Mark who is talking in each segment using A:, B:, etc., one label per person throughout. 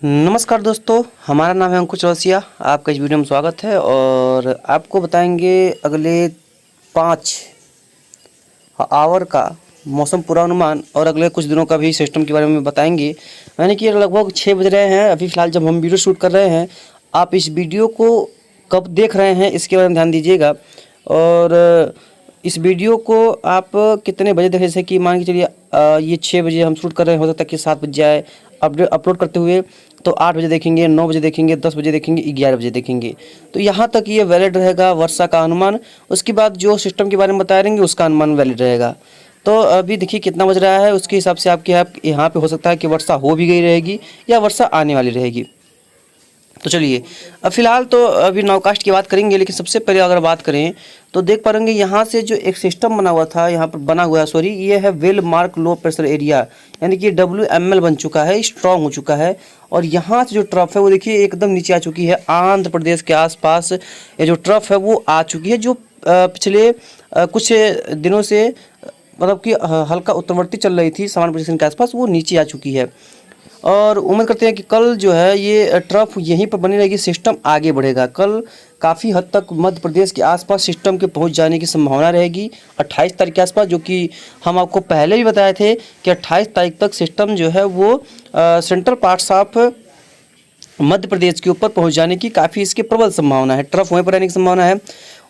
A: नमस्कार दोस्तों, हमारा नाम है अंकुश चौरसिया। आपका इस वीडियो में स्वागत है और आपको बताएंगे अगले 5 आवर का मौसम पूर्वानुमान और अगले कुछ दिनों का भी सिस्टम के बारे में बताएंगे। यानी कि लगभग 6 बज रहे हैं अभी फ़िलहाल जब हम वीडियो शूट कर रहे हैं। आप इस वीडियो को कब देख रहे हैं इसके बारे में ध्यान दीजिएगा। और इस वीडियो को आप कितने बजे देखें, जैसे कि मान के चलिए ये 6 बजे हम शूट कर रहे हैं, हो सकता है कि 7 बज जाए अपलोड करते हुए, तो 8 बजे देखेंगे, 9 बजे देखेंगे, 10 बजे देखेंगे, 11 बजे देखेंगे। तो यहाँ तक ये वैलिड रहेगा वर्षा का अनुमान। उसके बाद जो सिस्टम के बारे में बता रहेंगे उसका अनुमान वैलिड रहेगा। तो अभी देखिए कितना बज रहा है, उसके हिसाब से आपके यहाँ पे हो सकता है कि वर्षा हो भी गई रहेगी या वर्षा आने वाली रहेगी। तो चलिए अब फिलहाल तो अभी नाउकास्ट की बात करेंगे, लेकिन सबसे पहले अगर बात करें तो देख पाएंगे यहाँ से जो एक सिस्टम बना हुआ था, यहाँ पर बना हुआ है, सॉरी, ये है well mark low pressure area, यानी कि WML बन चुका है, स्ट्रॉन्ग हो चुका है। और यहाँ से जो ट्रफ है वो देखिए एकदम नीचे आ चुकी है, आंध्र प्रदेश के आसपास ये जो ट्रफ है वो आ चुकी है, जो पिछले कुछ दिनों से मतलब कि हल्का उत्तरवर्ती चल रही थी सामान्य पोजीशन के आसपास, वो नीचे आ चुकी है। और उम्मीद करते हैं कि कल जो है ये ट्रफ यहीं पर बनी रहेगी, सिस्टम आगे बढ़ेगा। कल काफ़ी हद तक मध्य प्रदेश के आसपास सिस्टम के पहुंच जाने की संभावना रहेगी 28 तारीख के आसपास, जो कि हम आपको पहले भी बताए थे कि 28 तारीख तक सिस्टम जो है वो central parts of Madhya Pradesh के ऊपर पहुंच जाने की काफ़ी इसकी प्रबल संभावना है। ट्रफ वहीं पर रहने की संभावना है।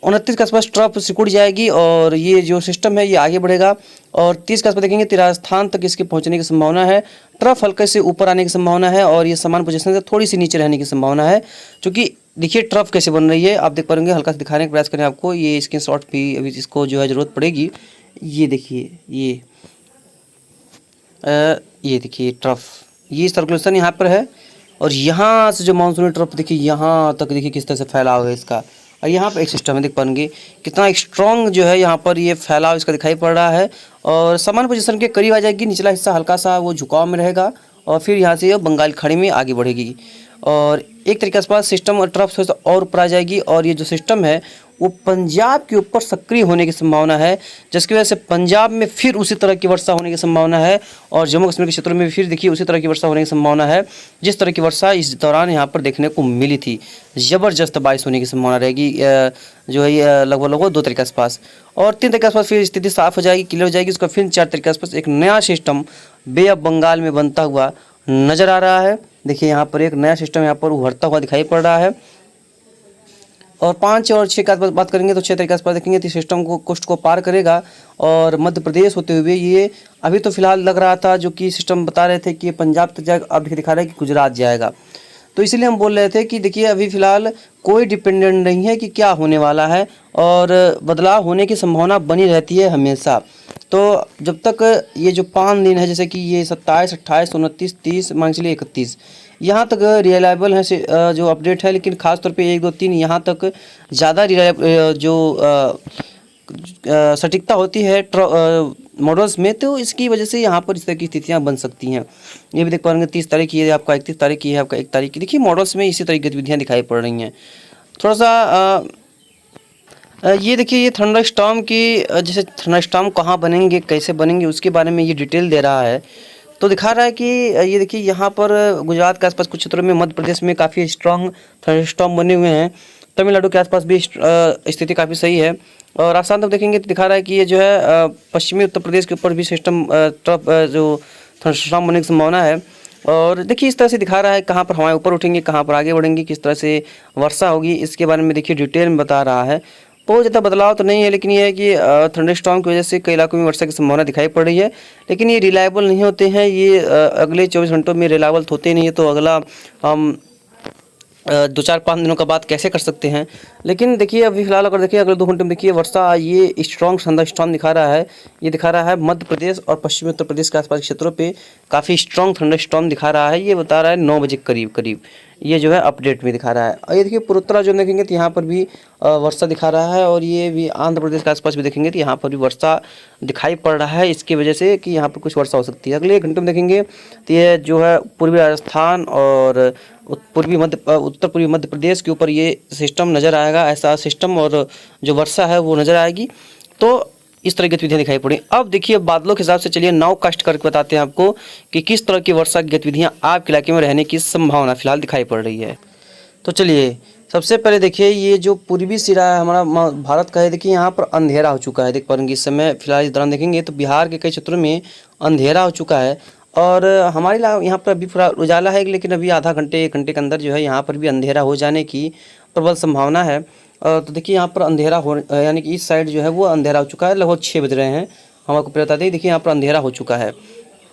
A: 29 के आसपास ट्रफ सिकुड़ जाएगी और ये जो सिस्टम है ये आगे बढ़ेगा। और 30 के आसपास देखेंगे तो राजस्थान तक इसके पहुंचने की संभावना है। ट्रफ हल्के से ऊपर आने की संभावना है और ये समान पोजीशन से थोड़ी सी नीचे रहने की संभावना है। क्योंकि देखिए ट्रफ कैसे बन रही है, आप देख पाएंगे, हल्का से दिखाने का प्रयास करें आपको। ये स्क्रीनशॉट भी अभी इसको जो है ज़रूरत पड़ेगी। ये देखिए, ये देखिए ट्रफ, ये सर्कुलेशन यहाँ पर है और यहाँ से जो मानसूनी ट्रफ देखिए यहाँ तक, देखिए किस तरह से फैलाव है इसका। और यहाँ पर एक सिस्टम है, देख पाएंगे कितना स्ट्रॉन्ग जो है यहाँ पर ये फैलाव इसका दिखाई पड़ रहा है। और समान पोजीशन के करीब आ जाएगी, निचला हिस्सा हल्का सा वो झुकाव में रहेगा और फिर यहाँ से ये बंगाल खाड़ी में आगे बढ़ेगी। और एक तरीके से सिस्टम और ट्रफ से और ऊपर आ जाएगी और ये जो सिस्टम है वो पंजाब के ऊपर सक्रिय होने की संभावना है, जिसकी वजह से पंजाब में फिर उसी तरह की वर्षा होने की संभावना है। और जम्मू कश्मीर के क्षेत्रों में भी फिर देखिए उसी तरह की वर्षा होने की संभावना है, जिस तरह की वर्षा इस दौरान यहाँ पर देखने को मिली थी। ज़बरदस्त बारिश होने की संभावना रहेगी जो है ये लगभग 2 तारीख के आसपास। और 3 तारीख के आसपास फिर स्थिति साफ हो जाएगी, क्लियर हो जाएगी। उसका फिर 4 तारीख के आसपास एक नया सिस्टम बे ऑफ बंगाल में बनता हुआ नज़र आ रहा है। देखिए यहाँ पर एक नया सिस्टम यहाँ पर उभरता हुआ दिखाई पड़ रहा है। और 5 और 6 का बात करेंगे तो 6 तारीख के आसपास देखेंगे तो सिस्टम को कोस्ट को पार करेगा और मध्य प्रदेश होते हुए ये अभी तो फिलहाल लग रहा था, जो कि सिस्टम बता रहे थे कि ये पंजाब तक जाएगा, अब दिखा रहा है कि गुजरात जाएगा। तो इसलिए हम बोल रहे थे कि देखिए अभी फ़िलहाल कोई डिपेंडेंट नहीं है कि क्या होने वाला है और बदलाव होने की संभावना बनी रहती है हमेशा। तो जब तक ये जो 5 दिन है, जैसे कि ये 27, 28, 29, 30, मान चलिए 31, यहाँ तक रिलायबल है जो अपडेट है। लेकिन ख़ास तौर पे 1, 2, 3 यहाँ तक ज़्यादा जो सटीकता होती है मॉडल्स में, तो इसकी वजह से यहाँ पर इस तरह की स्थितियाँ बन सकती हैं। ये भी देख पाएंगे 30 तारीख की है आपका, 31 तारीख की है आपका, 1 तारीख की। देखिए मॉडल्स में इसी तरह की गतिविधियाँ दिखाई पड़ रही हैं। थोड़ा सा ये देखिए ये थंडर स्टॉर्म की, जैसे थंडर स्टॉर्म कहाँ बनेंगे, कैसे बनेंगे, उसके बारे में ये डिटेल दे रहा है। तो दिखा रहा है कि ये देखिए यहाँ पर गुजरात के आसपास कुछ क्षेत्रों में, मध्य प्रदेश में काफ़ी स्ट्रॉन्ग थंडर स्टॉर्म बने हुए हैं। तमिलनाडु के आसपास भी स्थिति काफ़ी सही है। और राजस्थान तक देखेंगे तो दिखा रहा है कि ये जो है पश्चिमी उत्तर प्रदेश के ऊपर भी सिस्टम ट्रफ जो थंडर स्टॉर्म बनने की संभावना है। और देखिए इस तरह से दिखा रहा है कहाँ पर हवाएं ऊपर उठेंगी, कहाँ पर आगे बढ़ेंगी, किस तरह से वर्षा होगी, इसके बारे में देखिए डिटेल में बता रहा है। बहुत ज़्यादा बदलाव तो नहीं है, लेकिन ये है कि थंडर स्टॉर्म की वजह से कई इलाकों में वर्षा की संभावना दिखाई पड़ रही है। लेकिन ये रिलायबल नहीं होते हैं, ये अगले 24 घंटों में रिलायबल होते नहीं है। तो अगला हम 2-4-5 दिनों का बात कैसे कर सकते हैं। लेकिन देखिए अभी फिलहाल अगर देखिए अगले 2 घंटे में देखिए वर्षा, ये स्ट्रॉन्ग थंडर स्टॉर्म दिखा रहा है। ये दिखा रहा है मध्य प्रदेश और पश्चिमी उत्तर प्रदेश के आसपास के क्षेत्रों पे काफ़ी स्ट्रॉन्ग थंडर स्टॉर्म दिखा रहा है। ये बता रहा है 9 बजे करीब ये जो है अपडेट में दिखा रहा है। और ये देखिए पूर्वोत्तर जो देखेंगे तो यहाँ पर भी वर्षा दिखा रहा है। और ये भी आंध्र प्रदेश के आसपास भी देखेंगे तो यहाँ पर भी वर्षा दिखाई पड़ रहा है, इसकी वजह से कि यहाँ पर कुछ वर्षा हो सकती है। अगले 1 घंटे में देखेंगे तो ये जो है पूर्वी राजस्थान और उत्तर पूर्वी मध्य प्रदेश के ऊपर ये सिस्टम नज़र आएगा, ऐसा सिस्टम और जो वर्षा है वो नज़र आएगी। तो इस तरह की गतिविधियां दिखाई पड़ी। अब देखिए बादलों के हिसाब से चलिए नाउ कास्ट करके बताते हैं आपको कि किस तरह की वर्षा की गतिविधियां आपके इलाके में रहने की संभावना फिलहाल दिखाई पड़ रही है। तो चलिए सबसे पहले देखिए ये जो पूर्वी सिरा है हमारा भारत का है, देखिए यहाँ पर अंधेरा हो चुका है, देख पाएंगे इस समय फिलहाल इस दौरान देखेंगे तो बिहार के कई क्षेत्रों में अंधेरा हो चुका है। और हमारे यहाँ पर अभी पूरा उजाला है, लेकिन अभी आधा घंटे 1 घंटे के अंदर जो है यहाँ पर भी अंधेरा हो जाने की प्रबल संभावना है। तो देखिए यहाँ पर अंधेरा हो यानी कि इस साइड जो है वो अंधेरा हो चुका है, लगभग 6 बज रहे हैं। हम आपको बता दें देखिए यहाँ पर अंधेरा हो चुका है,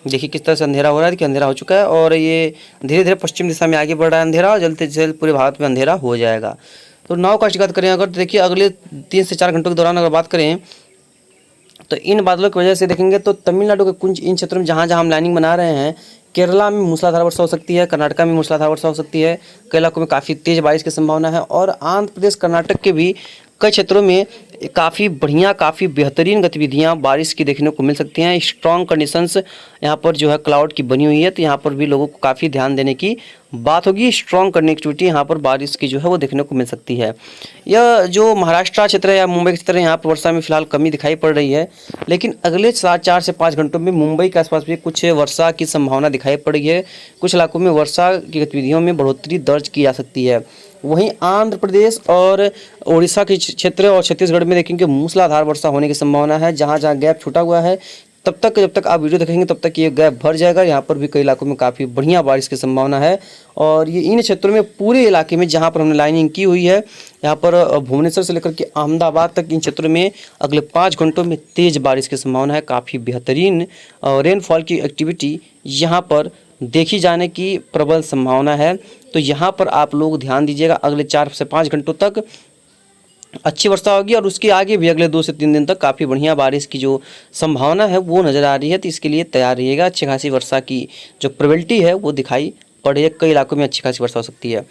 A: देखिए किस तरह से अंधेरा हो रहा है, देखिए अंधेरा हो चुका है और ये धीरे धीरे पश्चिम दिशा में आगे बढ़ रहा है अंधेरा, और जल्द से जल्द पूरे भारत में अंधेरा हो जाएगा। तो नाव कास्ट की बात करें अगर, तो देखिए अगले 3 से 4 घंटों के दौरान अगर बात करें तो इन बादलों की वजह से देखेंगे तो तमिलनाडु के कुछ इन क्षेत्रों में जहाँ जहाँ हम लाइनिंग बना रहे हैं, केरला में मूसलाधार वर्षा हो सकती है, कर्नाटक में मूसलाधार वर्षा हो सकती है, कई इलाकों में काफ़ी तेज़ बारिश की संभावना है, और आंध्र प्रदेश कर्नाटक के भी कई क्षेत्रों में काफ़ी बढ़िया काफ़ी बेहतरीन गतिविधियां बारिश की देखने को मिल सकती हैं। स्ट्रॉन्ग कंडीशंस यहाँ पर जो है क्लाउड की बनी हुई है, तो यहाँ पर भी लोगों को काफ़ी ध्यान देने की बात होगी। स्ट्रॉन्ग कनेक्टिविटी यहाँ पर बारिश की जो है वो देखने को मिल सकती है। यह जो महाराष्ट्र क्षेत्र है या मुंबई के क्षेत्र है यहाँ पर वर्षा में फिलहाल कमी दिखाई पड़ रही है, लेकिन अगले 4 से 5 घंटों में मुंबई के आसपास भी कुछ वर्षा की संभावना दिखाई पड़ रही है। कुछ इलाकों में वर्षा की गतिविधियों में बढ़ोतरी दर्ज की जा सकती है। वहीं आंध्र प्रदेश और उड़ीसा के क्षेत्र और छत्तीसगढ़ में देखेंगे मूसलाधार वर्षा होने की संभावना है। जहां जहां गैप छूटा हुआ है तब तक जब तक आप वीडियो देखेंगे तब तक ये गैप भर जाएगा। यहाँ पर भी कई इलाकों में काफ़ी बढ़िया बारिश की संभावना है, और ये इन क्षेत्रों में पूरे इलाके में जहाँ पर हमने लाइनिंग की हुई है, यहाँ पर भुवनेश्वर से लेकर के अहमदाबाद तक इन क्षेत्रों में अगले 5 घंटों में तेज़ बारिश की संभावना है। काफ़ी बेहतरीन रेनफॉल की एक्टिविटी यहाँ पर देखी जाने की प्रबल संभावना है। तो यहाँ पर आप लोग ध्यान दीजिएगा, अगले 4 से 5 घंटों तक अच्छी वर्षा होगी, और उसके आगे भी अगले 2 से 3 दिन तक काफ़ी बढ़िया बारिश की जो संभावना है वो नज़र आ रही है। तो इसके लिए तैयार रहिएगा। अच्छी खासी वर्षा की जो प्रोबेबिलिटी है वो दिखाई पड़ रही है, कई इलाकों में अच्छी खासी वर्षा हो सकती है।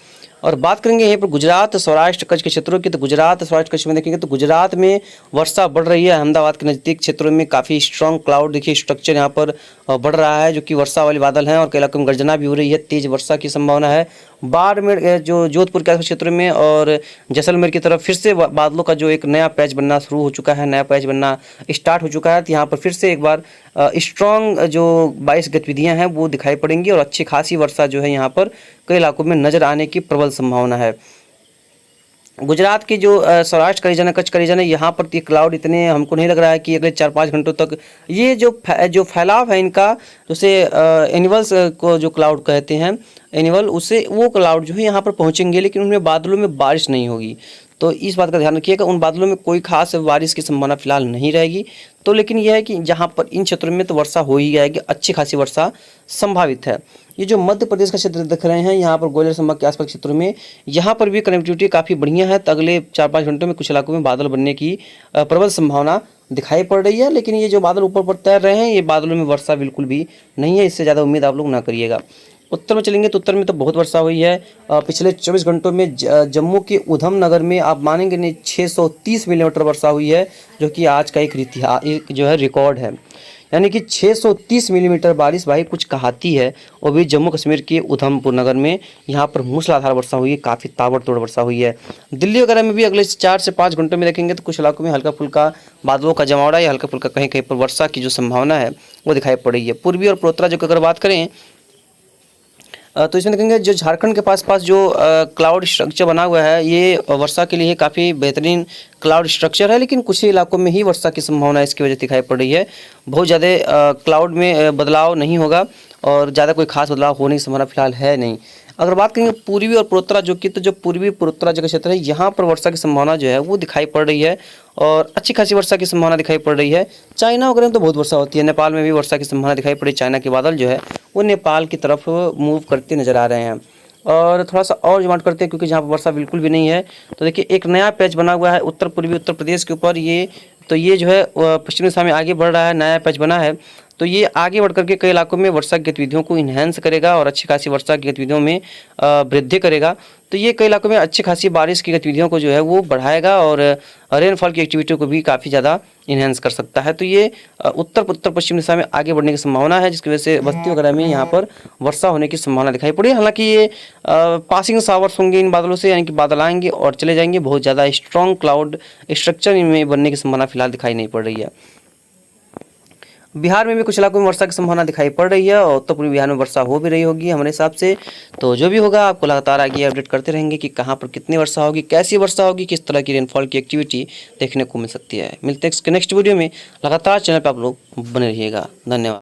A: और बात करेंगे यहीं पर गुजरात सौराष्ट्र कच्छ के क्षेत्रों की, तो गुजरात सौराष्ट्र कच्छ में देखेंगे तो गुजरात में वर्षा बढ़ रही है। अहमदाबाद के नज़दीक क्षेत्रों में काफ़ी स्ट्रॉन्ग क्लाउड देखिए स्ट्रक्चर यहाँ पर बढ़ रहा है, जो कि वर्षा वाले बादल हैं, और कई इलाकों में गर्जना भी हो रही है, तेज़ वर्षा की संभावना है। बाड़मेर जो जोधपुर के क्षेत्र में और जैसलमेर की तरफ फिर से बादलों का जो एक नया पैच बनना शुरू हो चुका है, नया पैच बनना स्टार्ट हो चुका है। तो यहाँ पर फिर से एक बार स्ट्रॉन्ग जो बारिश गतिविधियाँ हैं वो दिखाई पड़ेंगी, और अच्छी खासी वर्षा जो है यहाँ पर कई इलाकों में नज़र आने की प्रबल संभावना है। गुजरात की जो सौराष्ट्र का रीजन है, कच्छ का रीजन है, यहाँ पर ये क्लाउड इतने हमको नहीं लग रहा है कि अगले 4-5 घंटों तक ये जो फैलाव है इनका, जैसे एनिवल्स को जो क्लाउड कहते हैं एनिवल, उससे वो क्लाउड जो है यहाँ पर पहुँचेंगे, लेकिन उनमें बादलों में बारिश नहीं होगी। तो इस बात का ध्यान रखिएगा, उन बादलों में कोई खास बारिश की संभावना फिलहाल नहीं रहेगी। तो लेकिन यह है कि जहाँ पर इन क्षेत्रों में तो वर्षा हो ही जाएगी, अच्छी खासी वर्षा संभावित है। ये जो मध्य प्रदेश का क्षेत्र दिख रहे हैं यहाँ पर ग्वालियर संभाग के आसपास क्षेत्रों में, यहाँ पर भी कनेक्टिविटी काफ़ी बढ़िया है। तो अगले 4-5 घंटों में कुछ इलाकों में बादल बनने की प्रबल संभावना दिखाई पड़ रही है, लेकिन ये जो बादल ऊपर पर तैर रहे हैं ये बादलों में वर्षा बिल्कुल भी नहीं है, इससे ज़्यादा उम्मीद आप लोग ना करिएगा। उत्तर में चलेंगे तो उत्तर में तो बहुत वर्षा हुई है। पिछले 24 घंटों में जम्मू के उधम नगर में आप मानेंगे नहीं 630 मिलीमीटर वर्षा हुई है, जो कि आज का एक जो है रिकॉर्ड है। यानी कि 630 मिलीमीटर बारिश भाई कुछ कहाती है, और भी जम्मू कश्मीर के उधमपुर नगर में यहाँ पर मूसलाधार वर्षा हुई है, काफ़ी ताबड़तोड़ वर्षा हुई है। दिल्ली वगैरह में भी अगले 4 से 5 घंटों में देखेंगे तो कुछ इलाकों में हल्का फुल्का बादलों का जमावड़ा या हल्का फुल्का कहीं कहीं पर वर्षा की जो संभावना है वो दिखाई पड़ रही है। पूर्वी और पूर्वोत्तराखंड की अगर बात करें तो इसमें देखेंगे जो झारखंड के पास जो क्लाउड स्ट्रक्चर बना हुआ है ये वर्षा के लिए काफ़ी बेहतरीन क्लाउड स्ट्रक्चर है, लेकिन कुछ ही इलाकों में ही वर्षा की संभावना इसकी वजह से दिखाई पड़ रही है। बहुत ज़्यादा क्लाउड में बदलाव नहीं होगा, और ज़्यादा कोई खास बदलाव होने की संभावना फिलहाल है नहीं। अगर बात करेंगे पूर्वी और पूर्वोत्तराखंड की, तो जो पूर्वी पूर्वोत्तराखंड का क्षेत्र है यहाँ पर वर्षा की संभावना जो है वो दिखाई पड़ रही है, और अच्छी खासी वर्षा की संभावना दिखाई पड़ रही है। चाइना वगैरह में तो बहुत वर्षा होती है, नेपाल में भी वर्षा की संभावना दिखाई पड़ी। चाइना के बादल जो है वो नेपाल की तरफ मूव करते नज़र आ रहे हैं। और थोड़ा सा और जुमाट करते हैं क्योंकि जहाँ पर वर्षा बिल्कुल भी नहीं है, तो देखिए एक नया पैच बना हुआ है उत्तर पूर्वी उत्तर प्रदेश के ऊपर। ये जो है पश्चिमी दिशा में आगे बढ़ रहा है, नया पैच बना है। तो ये आगे बढ़ करके कई इलाकों में वर्षा की गतिविधियों को इन्हेंस करेगा और अच्छी खासी वर्षा की गतिविधियों में वृद्धि करेगा। तो ये कई इलाकों में अच्छी खासी बारिश की गतिविधियों को जो है वो बढ़ाएगा और रेनफॉल की एक्टिविटी को भी काफ़ी ज़्यादा इन्हेंस कर सकता है। तो ये उत्तर पश्चिम दिशा में आगे बढ़ने की संभावना है, जिसकी वजह से बस्ती वगैरह में यहाँ पर वर्षा होने की संभावना दिखाई पड़ी। हालांकि ये पासिंग शावर्स होंगे इन बादलों से, यानी कि बादल आएंगे और चले जाएंगे। बहुत ज़्यादा स्ट्रॉन्ग क्लाउड स्ट्रक्चर इनमें बनने की संभावना फिलहाल दिखाई नहीं पड़ रही है। बिहार में भी कुछ इलाकों में वर्षा की संभावना दिखाई पड़ रही है और उत्तर पूर्वी बिहार में वर्षा हो भी रही होगी हमारे हिसाब से। तो जो भी होगा आपको लगातार आगे अपडेट करते रहेंगे कि कहाँ पर कितनी वर्षा होगी, कैसी वर्षा होगी, किस तरह की रेनफॉल की एक्टिविटी देखने को मिल सकती है। मिलते हैं नेक्स्ट वीडियो में। लगातार चैनल पर आप लोग बने रहिएगा। धन्यवाद।